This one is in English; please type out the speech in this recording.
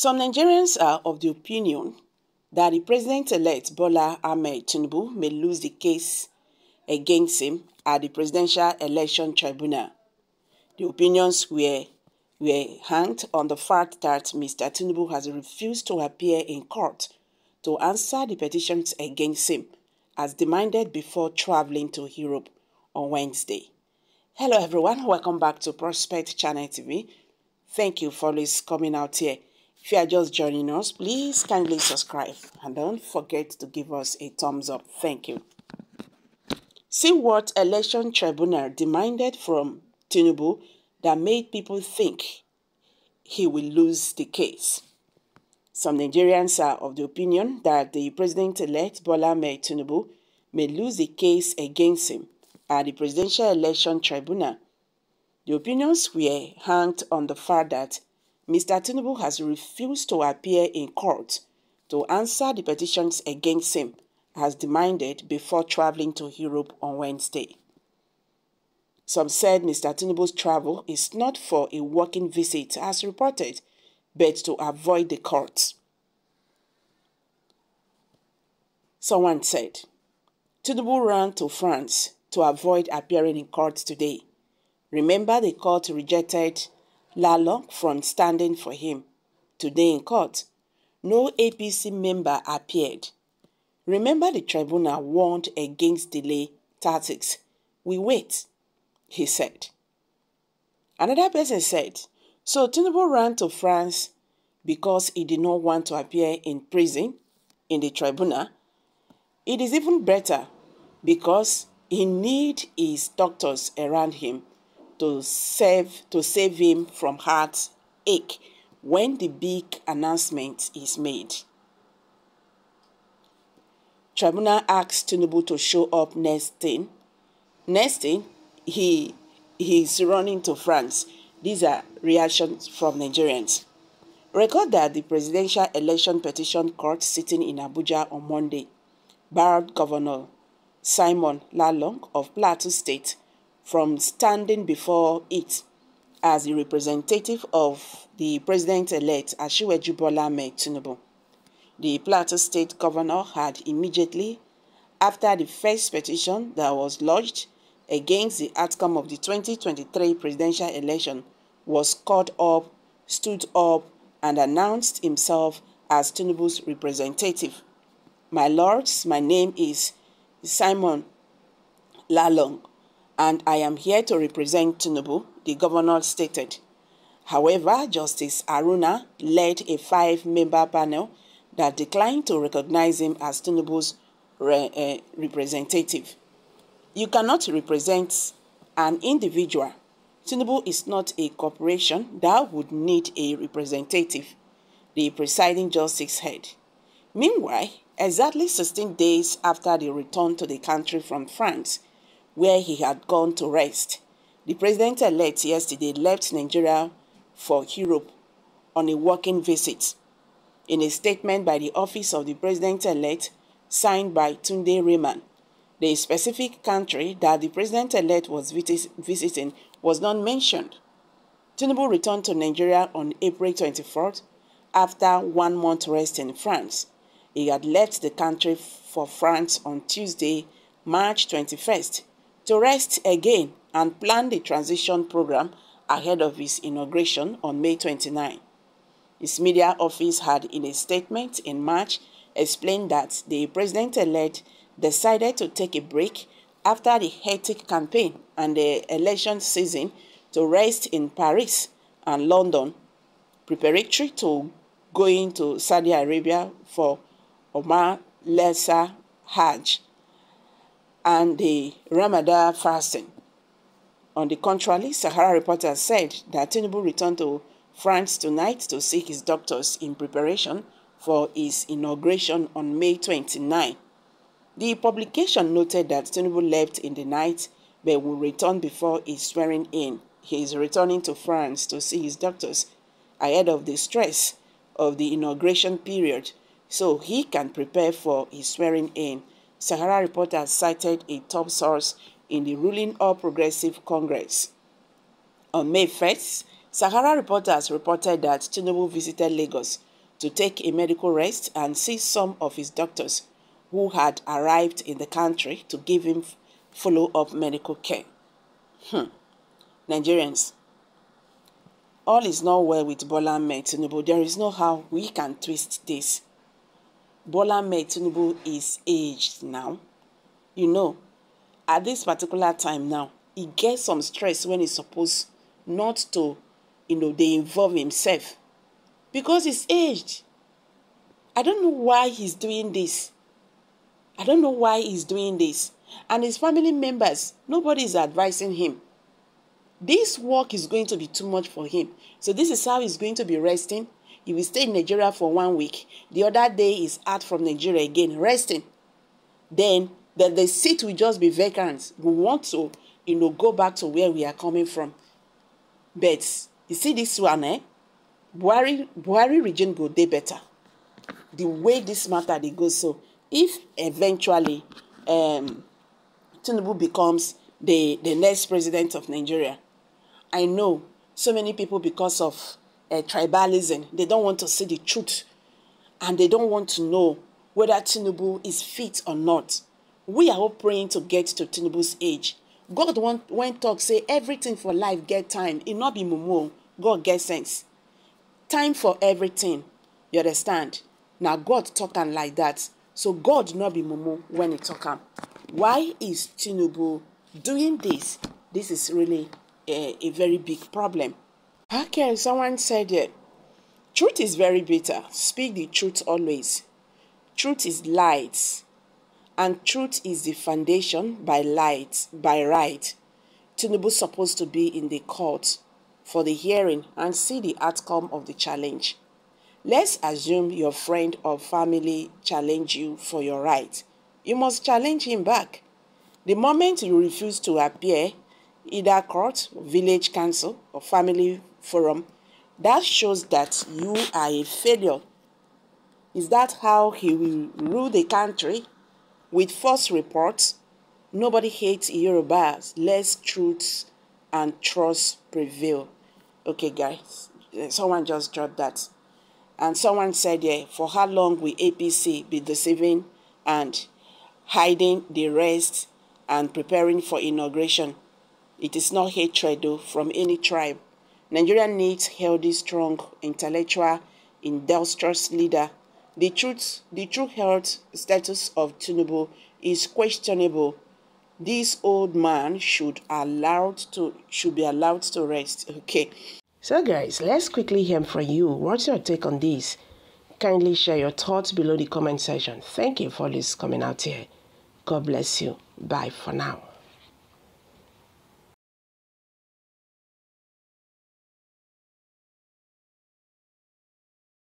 Some Nigerians are of the opinion that the President-elect Bola Ahmed Tinubu may lose the case against him at the Presidential Election Tribunal. The opinions were hanged on the fact that Mr. Tinubu has refused to appear in court to answer the petitions against him as demanded before traveling to Europe on Wednesday. Hello everyone, welcome back to Prospect Channel TV. Thank you for always coming out here. If you are just joining us, please kindly subscribe and don't forget to give us a thumbs up. Thank you. See what Election Tribunal demanded from Tinubu that made people think he will lose the case. Some Nigerians are of the opinion that the President-elect Bola Ahmed Tinubu may lose the case against him at the Presidential Election Tribunal. The opinions were hanged on the fact that Mr. Tinubu has refused to appear in court to answer the petitions against him as demanded before traveling to Europe on Wednesday. Some said Mr. Tinubu's travel is not for a working visit as reported, but to avoid the courts. Someone said, Tinubu ran to France to avoid appearing in court today. Remember the court rejected Lalong from standing for him. Today in court, no APC member appeared. Remember the tribunal warned against delay tactics. We wait, he said. Another person said, so Tinubu ran to France because he did not want to appear in prison in the tribunal. It is even better because he needs his doctors around him to save him from heartache when the big announcement is made. Tribunal asked Tinubu to show up next thing, he is running to France. These are reactions from Nigerians. Record that the Presidential Election Petition Court sitting in Abuja on Monday barred Governor Simon Lalong of Plateau State from standing before it as the representative of the President-elect Asiwaju Bola Ahmed Tinubu. The Plateau State Governor had immediately after the first petition that was lodged against the outcome of the 2023 presidential election was stood up and announced himself as Tinubu's representative. My lords, my name is Simon Lalong, and I am here to represent Tinubu, the governor stated. However, Justice Aruna led a 5-member panel that declined to recognize him as Tinubu's representative. You cannot represent an individual. Tinubu is not a corporation that would need a representative, the presiding justice said. Meanwhile, exactly 16 days after the return to the country from France, where he had gone to rest, the president-elect yesterday left Nigeria for Europe on a working visit. In a statement by the office of the president-elect signed by Tunde Rehman, the specific country that the president-elect was visiting was not mentioned. Tinubu returned to Nigeria on April 24th after 1 month rest in France. He had left the country for France on Tuesday, March 21st, to rest again and plan the transition program ahead of his inauguration on May 29. His media office had, in a statement in March, explained that the president-elect decided to take a break after the hectic campaign and the election season to rest in Paris and London, preparatory to going to Saudi Arabia for Omar Lesser Hajj and the Ramadan fasting. On the contrary, Sahara reporters said that Tinubu returned to France tonight to see his doctors in preparation for his inauguration on May 29. The publication noted that Tinubu left in the night but will return before his swearing in. He is returning to France to see his doctors ahead of the stress of the inauguration period so he can prepare for his swearing in, Sahara reporters cited a top source in the ruling All Progressive Congress. On May 1st, Sahara reporters reported that Tinubu visited Lagos to take a medical rest and see some of his doctors who had arrived in the country to give him follow-up medical care. Nigerians, all is not well with Bola Ahmed Tinubu. There is no how we can twist this. Bola Ahmed Tinubu is aged now. You know, at this particular time now, he gets some stress when he's supposed not to, they involve himself. Because he's aged. I don't know why he's doing this. I don't know why he's doing this. And his family members, nobody is advising him. This work is going to be too much for him. So this is how he's going to be resting. He will stay in Nigeria for 1 week. The other day he's out from Nigeria again, resting. Then the seat will just be vacant. We want to, go back to where we are coming from. But you see this one, Buhari region go dey better. The way this matter they go, so if eventually Tinubu becomes the next president of Nigeria, I know so many people, because of tribalism, they don't want to see the truth, and they don't want to know whether Tinubu is fit or not. We are all praying to get to Tinubu's age. God when talk say everything for life get time. It not be mumu. God get sense. Time for everything. You understand? Now God talking like that. So God not be mumu when he talk. Why is Tinubu doing this? This is really a very big problem. Okay, someone said it. Truth is very bitter. Speak the truth always. Truth is light. And truth is the foundation by right. Tinubu supposed to be in the court for the hearing and see the outcome of the challenge. Let's assume your friend or family challenge you for your right. You must challenge him back. The moment you refuse to appear, either court, village council, or family forum, that shows that you are a failure. Is that how he will rule the country? With false reports? Nobody hates Yorubas. Less truth and trust prevail. Okay, guys. Someone just dropped that. And someone said, yeah, for how long will APC be deceiving and hiding the rest and preparing for inauguration? It is not hatred, though, from any tribe. Nigeria needs healthy, strong, intellectual, industrious leader. The true health status of Tinubu is questionable. This old man should be allowed to rest. Okay. So guys, let's quickly hear from you. What's your take on this? Kindly share your thoughts below the comment section. Thank you for this coming out here. God bless you. Bye for now.